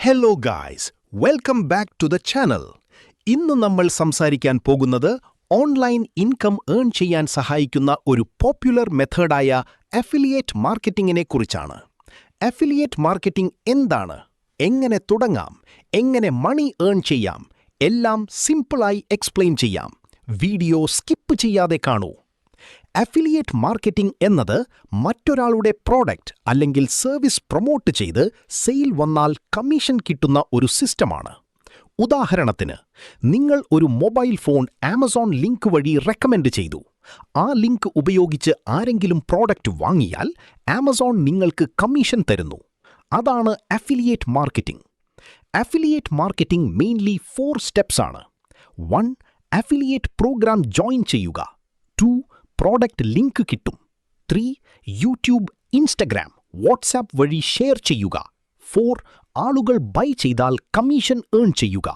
Hello guys, welcome back to the channel. ഇന്ന് നമ്മൾ സംസാരിക്കാൻ പോകുന്നത് ഓൺലൈൻ ഇൻകം ഏൺ ചെയ്യാൻ സഹായിക്കുന്ന ഒരു പോപ്പുലർ മെത്തേഡായ അഫിലിയേറ്റ് മാർക്കറ്റിംഗിനെ കുറിച്ചാണ്. അഫിലിയേറ്റ് മാർക്കറ്റിംഗ് എന്താണ്, എങ്ങനെ തുടങ്ങാം, എങ്ങനെ മണി ഏൺ ചെയ്യാം, എല്ലാം സിമ്പിളായി എക്സ്പ്ലെയിൻ ചെയ്യാം. വീഡിയോ സ്കിപ്പ് ചെയ്യാതെ കാണൂ. അഫിലിയേറ്റ് മാർക്കറ്റിംഗ് എന്നത് മറ്റൊരാളുടെ പ്രോഡക്റ്റ് അല്ലെങ്കിൽ സർവീസ് പ്രൊമോട്ട് ചെയ്ത് സെയിൽ വന്നാൽ കമ്മീഷൻ കിട്ടുന്ന ഒരു സിസ്റ്റമാണ്. ഉദാഹരണത്തിന്, നിങ്ങൾ ഒരു മൊബൈൽ ഫോൺ ആമസോൺ ലിങ്ക് വഴി റെക്കമെൻഡ് ചെയ്തു. ആ ലിങ്ക് ഉപയോഗിച്ച് ആരെങ്കിലും പ്രോഡക്റ്റ് വാങ്ങിയാൽ ആമസോൺ നിങ്ങൾക്ക് കമ്മീഷൻ തരുന്നു. അതാണ് affiliate marketing. Affiliate marketing mainly 4 steps ആണ്. 1. അഫിലിയേറ്റ് പ്രോഗ്രാം ജോയിൻ ചെയ്യുക. 2. പ്രോഡക്റ്റ് ലിങ്ക് കിട്ടും. 3. യൂട്യൂബ്, ഇൻസ്റ്റഗ്രാം, വാട്സാപ്പ് വഴി ഷെയർ ചെയ്യുക. 4. ആളുകൾ ബൈ ചെയ്താൽ കമ്മീഷൻ ഏൺ ചെയ്യുക.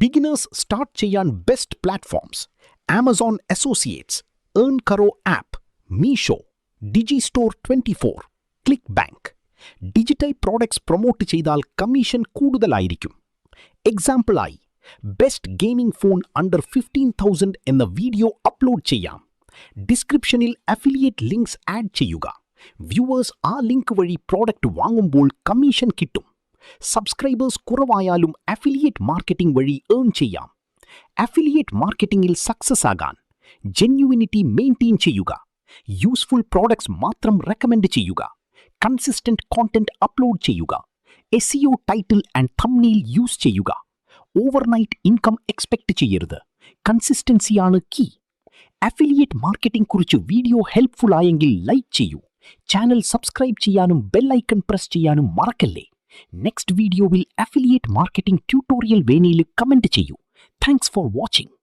ബിഗിനേഴ്സ് സ്റ്റാർട്ട് ചെയ്യാൻ best platforms: Amazon associates, earn Karo app, Meesho, Digistore 24, ClickBank. Digital products promote ചെയ്താൽ കമ്മീഷൻ കൂടുതലായിരിക്കും. എക്സാമ്പിളായി, ബെസ്റ്റ് ഗെയിമിംഗ് ഫോൺ അണ്ടർ 15,000 എന്ന വീഡിയോ അപ്ലോഡ് ചെയ്യാം. ഡിസ്ക്രിപ്ഷനിൽ അഫിലിയേറ്റ് ലിങ്ക്സ് ആഡ് ചെയ്യുക. വ്യൂവേഴ്സ് ആ ലിങ്ക് വഴി പ്രോഡക്റ്റ് വാങ്ങുമ്പോൾ കമ്മീഷൻ കിട്ടും. സബ്സ്ക്രൈബേഴ്സ് കുറവായാലും അഫിലിയേറ്റ് മാർക്കറ്റിംഗ് വഴി ഏൺ ചെയ്യാം. അഫിലിയേറ്റ് മാർക്കറ്റിംഗിൽ സക്സസ് ആകാൻ ജെന്യുവിനിറ്റി മെയിൻറ്റെയിൻ ചെയ്യുക. യൂസ്ഫുൾ പ്രോഡക്ട്സ് മാത്രം റെക്കമെൻഡ് ചെയ്യുക. കൺസിസ്റ്റന്റ് കോണ്ടന്റ് അപ്ലോഡ് ചെയ്യുക. SEO title and thumbnail use ചെയ്യുക. ഓവർനൈറ്റ് ഇൻകം എക്സ്പെക്ട് ചെയ്യരുത്. കൺസിസ്റ്റൻസിയാണ് കീ. അഫിലിയേറ്റ് മാർക്കറ്റിംഗ് കുറിച്ച് വീഡിയോ ഹെൽപ്ഫുൾ ആയെങ്കിൽ ലൈക്ക് ചെയ്യൂ. ചാനൽ സബ്സ്ക്രൈബ് ചെയ്യാനും ബെൽ ഐക്കൺ പ്രസ് ചെയ്യാനും മറക്കല്ലേ. നെക്സ്റ്റ് വീഡിയോയിൽ അഫിലിയേറ്റ് മാർക്കറ്റിംഗ് ട്യൂട്ടോറിയൽ വേദിയിൽ കമന്റ് ചെയ്യൂ. Thanks for watching.